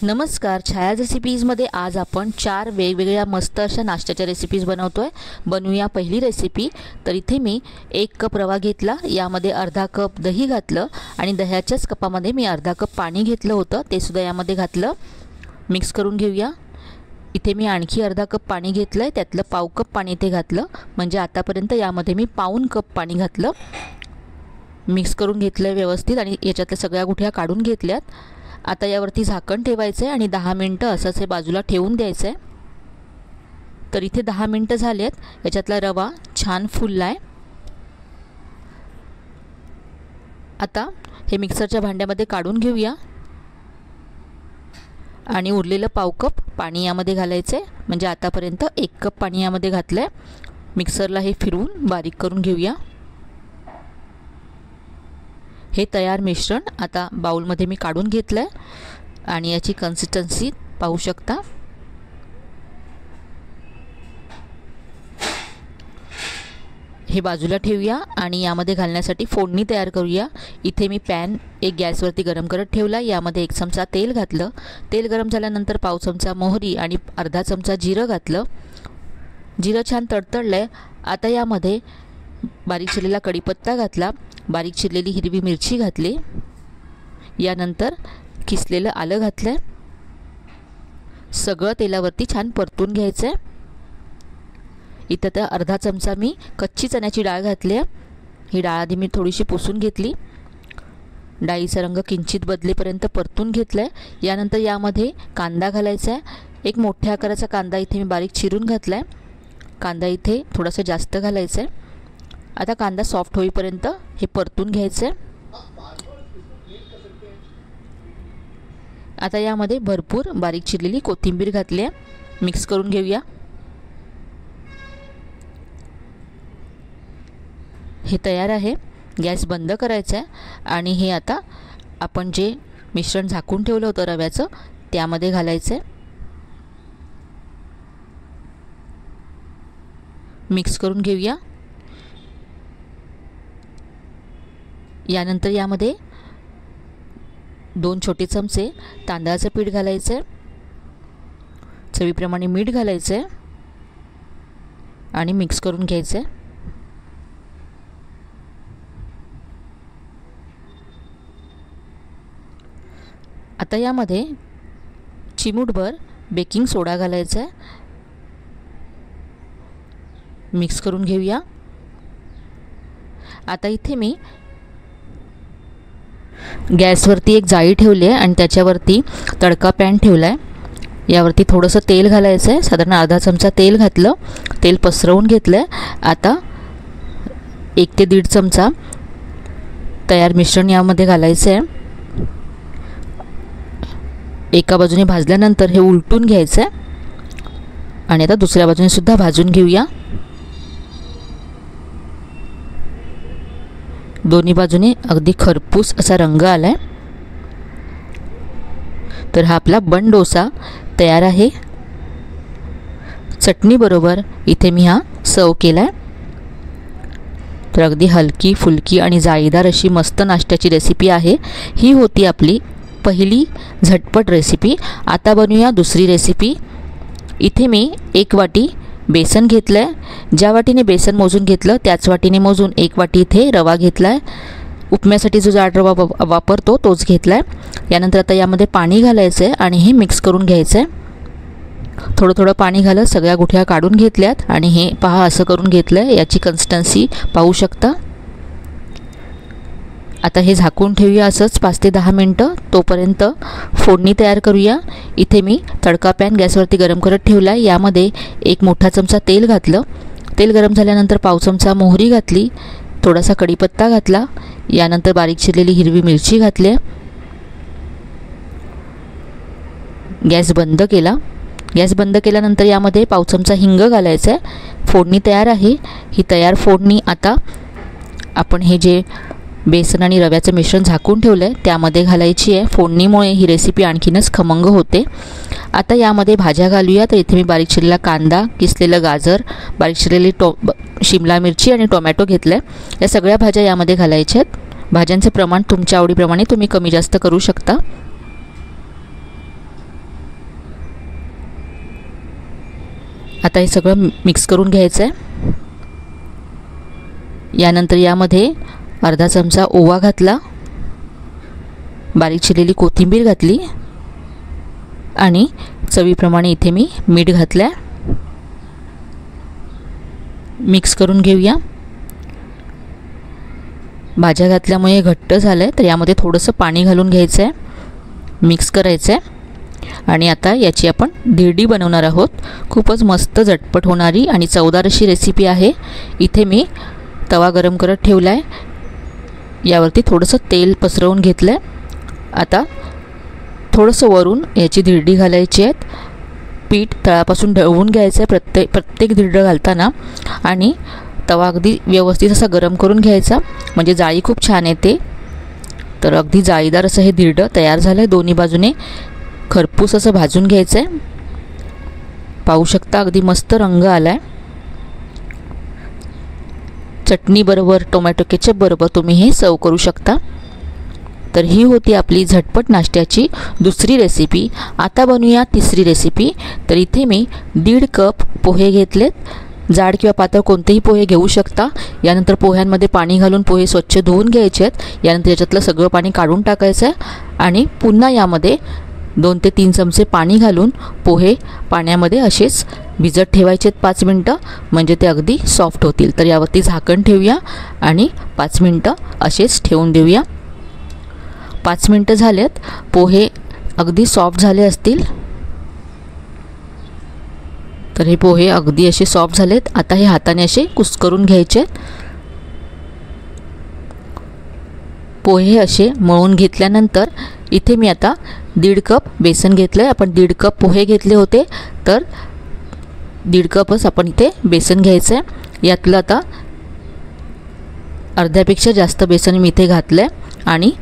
नमस्कार, छायाज रेसिपीजमध्ये आज आपण 4 वेगवेगळ्या मस्त अशा नाश्त्याच्या रेसिपीज बनवतोय। बनवूया पहिली रेसिपी। तर इथे मी 1 कप रवा घेतला, यामध्ये अर्धा कप दही घातलं आणि दह्याच्याच कपामध्ये मी अर्धा कप पाणी घेतलं होतं, ते सुद्धा यामध्ये घातलं। मिक्स करून घेऊया। इथे मी आणखी अर्धा कप पाणी घेतलंय, त्यातलं पाव कप पाणी इथे घातलं, म्हणजे आतापर्यंत यामध्ये मी पाऊण कप पाणी घातलं। मिक्स करून घेतलं व्यवस्थित आणि याच्यातल्या सगळ्या गुठळ्या काढून घेतल्यात। आता यावरती झाकण ठेवायचं आहे आणि 10 मिनिटं असंच हे बाजूला ठेवून द्यायचं आहे। तर इथे 10 मिनिटं झालेत, याच्यातला रवा छान फुलला आहे। आता हे मिक्सरच्या भांड्यामध्ये काढून घेऊया आणि उरलेलं पाव कप पाणी यामध्ये घालायचं आहे, म्हणजे आतापर्यंत 1 कप पाणी यामध्ये घातलं आहे। मिक्सरला हे फिरवून बारीक करून घेऊया। हे तयार मिश्रण आता बाउलमध्ये मी काढून घेतलं आहे आणि याची कन्सिस्टन्सी पाहू शकता। हे बाजूला ठेवूया आणि यामध्ये घालण्यासाठी फोडणी तयार करूया। इथे मी पॅन एक गॅसवरती गरम करत ठेवला, यामध्ये 1 चमचा तेल घातलं। तेल गरम झाल्यानंतर पाव चमचा मोहरी आणि अर्धा चमचा जिरं घातलं। जिरं छान तडतडलंय, आता यामध्ये बारीक चिरलेला कढीपत्ता घातला, बारीक चिरलेली हिरवी मिरची घातली, यानंतर किसलेलं आलं घातलं। सगळं तेलावरती छान परतून घ्यायचं आहे। इथं तर अर्धा चमचा मी कच्ची चण्याची डाळ घातली आहे। ही डाळ आधी मी थोडीशी पुसून घेतली। डाळीचा रंग किंचित बदलेपर्यंत परतून घेतलाय। यानंतर यामध्ये कांदा घालायचा आहे। एक मोठ्या आकाराचा कांदा इथे मी बारीक चिरून घातलाय। कांदा इथे थोडासा जास्त घालायचा आहे। आता कांदा सॉफ्ट होईपर्यंत हे परतून घ्यायचं आहे। आता यामध्ये भरपूर बारीक चिरलेली कोथिंबीर घातली आहे। मिक्स करून घेऊया। हे तयार आहे। गॅस बंद करायचा आहे आणि हे आता आपण जे मिश्रण झाकून ठेवलं होतं रव्याचं, त्यामध्ये घालायचं आहे। मिक्स करून घेऊया। यानंतर यामध्ये 2 छोटे चमचे तांदळाचं पीठ घालायचं आहे। चवीप्रमाणे मीठ घालायचं आहे आणि मिक्स करून घ्यायचं आहे। आता यामध्ये चिमूटभर बेकिंग सोडा घालायचा आहे। मिक्स करून घेऊया। आता इथे मी गॅसवरती एक जाळी ठेवली आहे आणि त्याच्यावरती तडका पॅन ठेवला आहे। यावरती थोडंसं तेल घालायचं आहे, साधारण अर्धा चमचा तेल घातलं। तेल पसरवून घेतलं आहे। आता 1 ते 1.5 चमचा तयार मिश्रण यामध्ये घालायचं आहे। एका बाजूने भाजल्यानंतर हे उलटून घ्यायचं आहे आणि आता दुसऱ्या बाजूने सुद्धा भाजून घेऊया। दोन्ही बाजूने अगदी खरपूस असा रंग आलाय। तर हा आपला बन डोसा तयार आहे। चटणी बरोबर इथे मी हा सर्व केलाय। तर अगदी हलकी फुलकी आणि जाळीदार अशी मस्त नाश्त्याची रेसिपी आहे। ही होती आपली पहिली झटपट रेसिपी। आता बनवूया दुसरी रेसिपी। इथे मी 1 वाटी बेसन घेतलं आहे। ज्या वाटीने बेसन मोजून घेतलं त्याच वाटीने मोजून 1 वाटी इथे रवा घेतला आहे। उपम्यासाठी जो जाड रवा वापरतो तोच घेतला आहे। यानंतर आता यामध्ये पाणी घालायचं आहे आणि हे मिक्स करून घ्यायचं आहे। थोडं थोडं पाणी घालत सगळ्या गुठळ्या काढून घेतल्यात आणि हे पहा असं करून घेतलं आहे। याची कन्सिस्टन्सी पाहू शकता। आता हे झाकून ठेवूया असंच 5 ते 10 मिनिटं। तोपर्यंत फोडणी तयार करूया। इथे मी तडका पॅन गॅसवरती गरम करत ठेवला आहे। यामध्ये 1 मोठा चमचा तेल घातलं। तेल गरम झाल्यानंतर पाव चमचा मोहरी घातली, थोडासा कढीपत्ता घातला, यानंतर बारीक चिरलेली हिरवी मिरची घातली। गॅस बंद केला। गॅस बंद केल्यानंतर यामध्ये पाव चमचा हिंग घालायचा आहे। फोडणी तयार आहे। ही तयार फोडणी आता आपण हे जे बेसन आणि रव्याचं मिश्रण झाकून ठेवलं आहे त्यामध्ये घालायची आहे। फोडणीमुळे ही रेसिपी आणखीनच खमंग होते। आता यामध्ये भाज्या घालूया। तर इथे मी बारीक चिरलेला कांदा, किसलेलं गाजर, बारीक चिरलेली शिमला मिरची आणि टोमॅटो घेतलं आहे। या सगळ्या भाज्या यामध्ये घालायच्या आहेत। भाज्यांचे प्रमाण तुमच्या आवडीप्रमाणे तुम्ही कमी जास्त करू शकता। आता हे सगळं मिक्स करून घ्यायचं आहे। यानंतर यामध्ये अर्धा चमचा ओवा घातला, बारीक चिरलेली कोथिंबीर घातली आणि चवीप्रमाणे इथे मी मीठ घातलं आहे। मिक्स करून घेऊया। भाज्या घातल्यामुळे घट्ट झालं आहे, तर यामध्ये थोडंसं पाणी घालून घ्यायचं आहे, मिक्स करायचं आहे आणि आता याची आपण धिरडी बनवणार आहोत। खूपच मस्त झटपट होणारी आणि चवदार अशी रेसिपी आहे। इथे मी तवा गरम करत ठेवला आहे, यावरती थोडंसं तेल पसरवून घेतलं आहे। आता थोडंसं वरून याची धिरडी घालायची आहे। पीठ तळापासून ढवळून घ्यायचं आहे प्रत्येक धिरडं घालताना आणि तवा अगदी व्यवस्थित असा गरम करून घ्यायचा, म्हणजे जाळी खूप छान येते। तर अगदी जाळीदार असं हे धिरडं तयार झालं आहे। दोन्ही बाजूने खरपूस असं भाजून घ्यायचं आहे। पाहू शकता अगदी मस्त रंग आला आहे। चटणी बरोबर, टोमॅटो केचप बरोबर तुम्ही हे सर्व करू शकता। तर ही होती आपली झटपट नाश्त्याची दुसरी रेसिपी। आता बनवूया तिसरी रेसिपी। तर इथे मी 1.5 कप पोहे घेतलेत। जाड किंवा पातळ कोणतेही पोहे घेऊ शकता। यानंतर पोह्यांमध्ये पाणी घालून पोहे स्वच्छ धुवून घ्यायचे आहेत। यानंतर याच्यातलं सगळं पाणी काढून टाकायचं आहे आणि पुन्हा यामध्ये 2 ते 3 चमचे पाणी घालून पोहे पाण्यामध्ये असेच भिजत ठेवायचे 5 मिनटं, म्हणजे ते अगदी सॉफ्ट होतील। तर यावरती झाकण ठेवूया आणि 5 मिनटं असेच ठेवून देऊया। 5 मिनटं झालेत, पोहे अगदी सॉफ्ट झाले असतील। तर हे पोहे अगदी असे सॉफ्ट झालेत। आता हे हाताने असे कुस्करून घ्यायचे। पोहे असे मळून घेतल्यानंतर इथे मी आता 1.5 कप बेसन घेतलं आहे। आपण 1.5 कप पोहे घेतले होते, तर 1.5 कपच आपण इथे बेसन घ्यायचं आहे। यातलं आता अर्ध्यापेक्षा जास्त बेसन मी इथे घातलं आहे आणि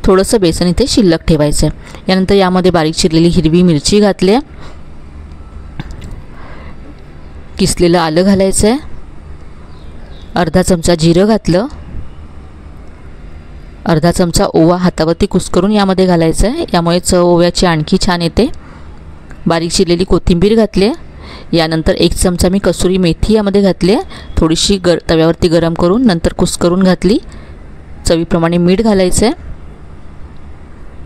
थोडंसं बेसन इथे शिल्लक ठेवायचं आहे। यानंतर यामध्ये बारीक चिरलेली हिरवी मिरची घातली आहे, किसलेलं आलं घालायचं आहे, अर्धा चमचा जिरं घातलं, अर्धा चमचा ओवा हातावरती कुस्करून यामध्ये घालायचं आहे, यामुळे चव ओव्याची आणखी छान येते। बारीक चिरलेली कोथिंबीर घातली आहे। यानंतर 1 चमचा मी कसुरी मेथी यामध्ये घातली आहे, थोडीशी तव्यावरती गरम करून नंतर कुस्करून घातली। चवीप्रमाणे मीठ घालायचं आहे,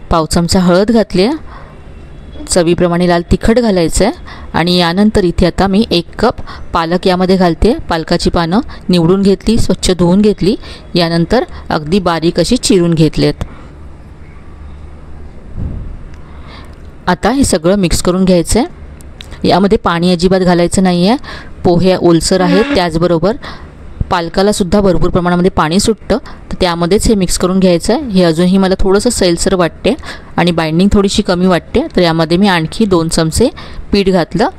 पाव चमचा हळद घातली आहे, चवीप्रमाणे लाल तिखट घालायचं आहे आणि यानंतर इथे आता मी 1 कप पालक यामध्ये घालते। पालकाची पानं निवडून घेतली, स्वच्छ धुवून घेतली, यानंतर अगदी बारीक अशी चिरून घेतलेत। आता हे सगळं मिक्स करून घ्यायचं आहे। यामध्ये पाणी अजिबात घालायचं नाही आहे, पोहे ओलसर आहेत, त्याचबरोबर पालकाला सुद्धा भरपूर प्रमाणामध्ये पाणी सुटतं, तर त्यामध्येच हे मिक्स करून घ्यायचं आहे। हे अजूनही मला थोडंसं सैलसर वाटते आणि बाइंडिंग थोडीशी कमी वाटते, तर यामध्ये मी आणखी 2 चमचे पीठ घातलं।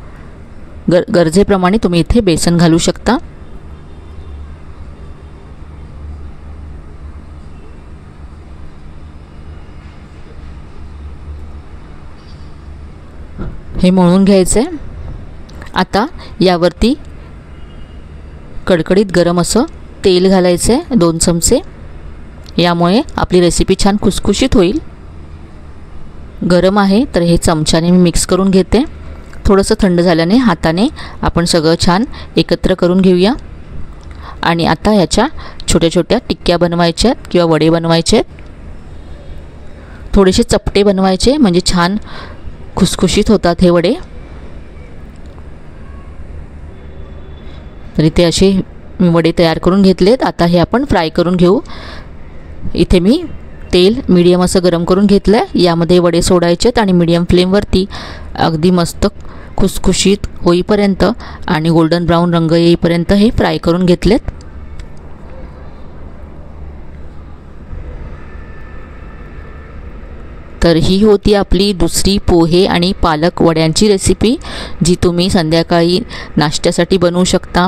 गरजेप्रमाणे तुम्ही इथे बेसन घालू शकता। हे मळून घ्यायचं आहे। आता यावरती कडकडीत गरम असं तेल घालायचं आहे 2 चमचे, यामुळे आपली रेसिपी छान खुसखुशीत होईल। गरम आहे तर हे चमच्याने मी मिक्स करून घेते। थोडंसं थंड झाल्याने हाताने आपण सगळं छान एकत्र करून घेऊया आणि आता याच्या छोट्या छोट्या टिक्क्या बनवायच्या किंवा वडे बनवायचे। थोडेसे चपटे बनवायचे, म्हणजे छान खुसखुशीत होतात हे वडे। तर इथे असे मी वडे तयार करून घेतलेत। आता हे आपण फ्राय करून घेऊ। इथे मी तेल मीडियम असं गरम करून घेतलं आहे, यामध्ये वडे सोडायचेत आणि मीडियम फ्लेमवरती अगदी मस्त खुसखुशीत होईपर्यंत आणि गोल्डन ब्राऊन रंग येईपर्यंत हे फ्राय करून घेतलेत। तर ही होती आपली दुसरी पोहे आणि पालक वड्यांची रेसिपी, जी तुम्ही संध्याकाळी नाश्त्यासाठी बनवू शकता।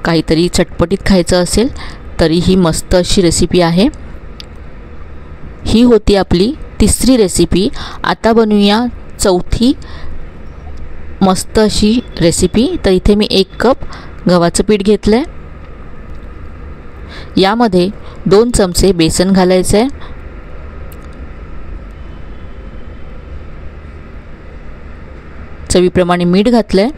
काहीतरी चटपटीत खायचं असेल तरी ही मस्त अशी रेसिपी आहे। ही होती आपली तिसरी रेसिपी। आता बनवूया चौथी मस्त अशी रेसिपी। तर इथे मी 1 कप गव्हाचं पीठ घेतलं आहे, यामध्ये 2 चमचे बेसन घालायचं आहे, चवीप्रमाणे मीठ घातलं आहे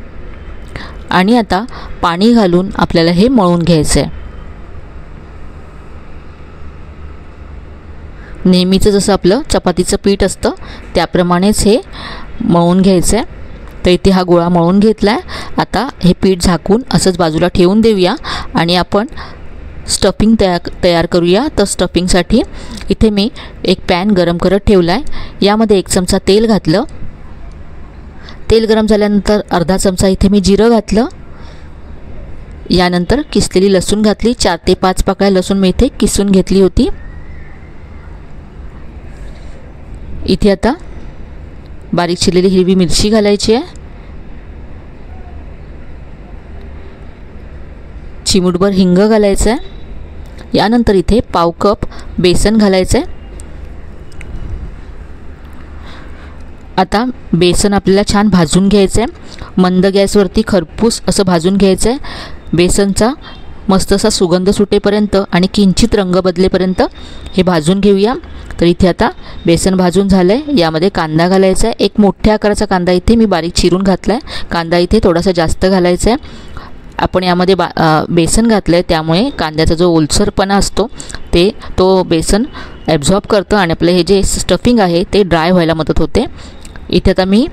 आणि आता पाणी घालून आपल्याला हे मळून घ्यायचं आहे। नेहमीचं जसं आपलं चपातीचं पीठ असतं त्याप्रमाणेच हे मळून घ्यायचं आहे। तर इथे हा गोळा मळून घेतला आहे। आता हे पीठ झाकून असंच बाजूला ठेवून देऊया आणि आपण स्टफिंग तयार करूया। तर स्टफिंगसाठी इथे मी एक पॅन गरम करत ठेवला आहे। यामध्ये 1 चमचा तेल घातलं। तेल गरम झाल्यानंतर अर्धा चमचा इथे मी जिरं घातलं। यानंतर किसलेली लसूण घातली। 4 ते 5 पाकळ्या लसूण मी इथे किसून घेतली होती। इथे आता बारीक चिरलेली हिरवी मिरची घालायची आहे। चिमूटभर हिंग घालायचं आहे। यानंतर इथे पाव कप बेसन घालायचं आहे। आता बेसन आपल्याला छान भाजून घ्यायचं आहे। मंद गॅसवरती खरपूस असं भाजून घ्यायचं आहे। बेसनचा मस्त असा सुगंध सुटेपर्यंत आणि किंचित रंग बदलेपर्यंत हे भाजून घेऊया। तर इथे आता बेसन भाजून झालं आहे। यामध्ये कांदा घालायचा आहे। एक मोठ्या आकाराचा कांदा इथे मी बारीक चिरून घातला आहे। कांदा इथे थोडासा जास्त घालायचा आहे। आपण यामध्ये बेसन घातलं आहे त्यामुळे कांद्याचा जो ओलसरपणा असतो तो बेसन ॲब्झॉर्ब करतं आणि आपलं हे जे स्टफिंग आहे ते ड्राय व्हायला मदत होते। इथे आता मी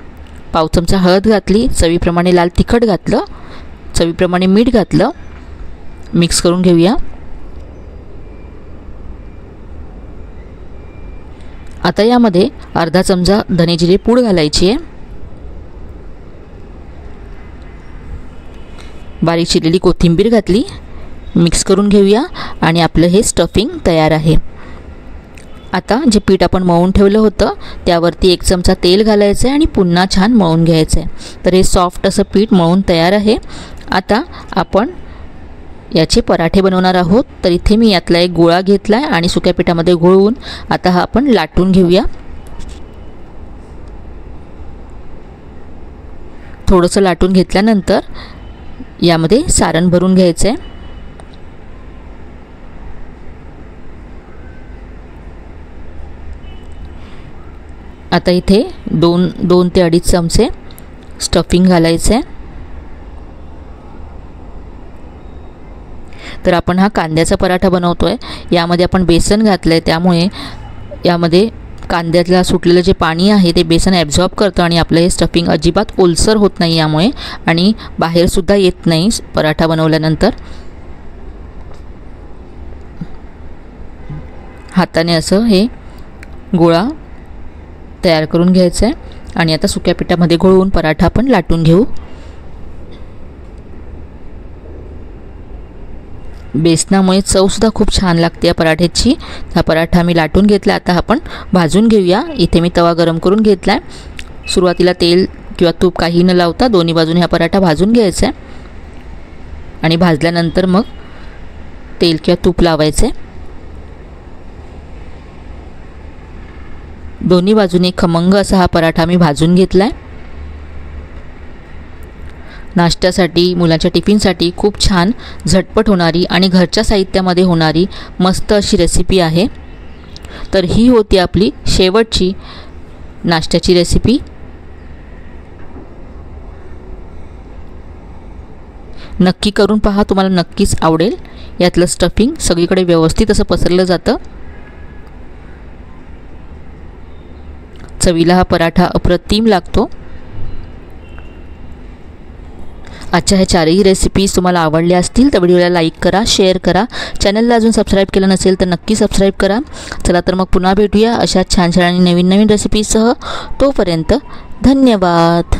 पाव चमचा हळद घातली। चवीप्रमाणे लाल तिखट घातलं। चवीप्रमाणे मीठ घातलं। मिक्स करून घेऊया। आता यामध्ये अर्धा चमचा धने जिरे पूड घालायची आहे। बारीक चिरलेली कोथिंबीर घातली। मिक्स करून घेऊया आणि आपलं हे स्टफिंग तयार आहे। आता जे पीठ आपण मळून ठेवलं होतं त्यावरती 1 चमचा तेल घालायचं आहे आणि पुन्हा छान मळून घ्यायचं आहे। तर हे सॉफ्ट असं पीठ मळून तयार आहे। आता आपण याचे पराठे बनवणार आहोत। तर इथे मी यातला एक गोळा घेतला आहे आणि सुक्या पिठामध्ये घोळवून आता हा आपण लाटून घेऊया। थोडंसं लाटून घेतल्यानंतर यामध्ये सारण भरून घ्यायचं आहे। आता इथे 2 ते 2.5 चमचे स्टफिंग घालायचं आहे। तर आपण हा कांद्याचा पराठा बनवतोय। यामध्ये आपण बेसन घातलं आहे त्यामुळे यामध्ये कांद्यातला सुटलेलं जे पाणी आहे ते बेसन ॲब्झॉर्ब करतं आणि आपलं हे स्टफिंग अजिबात ओलसर होत नाही यामुळे आणि बाहेरसुद्धा येत नाही पराठा बनवल्यानंतर। हाताने असं हे गोळा तयार करून घ्यायचं आहे आणि आता सुक्या पिठामध्ये घोळवून पराठा आपण लाटून घेऊ। बेसनामुळे चवसुद्धा खूप छान लागते या पराठ्याची। हा पराठा मी लाटून घेतला। आता आपण भाजून घेऊया। इथे मी तवा गरम करून घेतला आहे। सुरुवातीला तेल किंवा तूप काही न लावता दोन्ही बाजूने हा पराठा भाजून घ्यायचा आहे आणि भाजल्यानंतर मग तेल किंवा तूप लावायचे। दोन्ही बाजूने खमंग असा हा पराठा मी भाजून घेतला आहे। नाश्त्यासाठी मुलांच्या टिफिनसाठी खूप छान झटपट होणारी आणि घरच्या साहित्यामध्ये होणारी मस्त अशी रेसिपी आहे। तर ही होती आपली शेवटची नाश्त्याची रेसिपी। नक्की करून पहा, तुम्हाला नक्कीच आवडेल। यातलं स्टफिंग सगळीकडे व्यवस्थित असं पसरलं जातं। चवीला हा पराठा अप्रतिम लागतो। आजच्या ह्या चारही रेसिपीज तुम्हाला आवडल्या असतील तर व्हिडिओला लाईक करा, शेअर करा। चॅनलला अजून सबस्क्राईब केलं नसेल तर नक्की सबस्क्राईब करा। चला तर मग पुन्हा भेटूया अशा छान छान आणि नवीन नवीन रेसिपीजसह। तोपर्यंत धन्यवाद।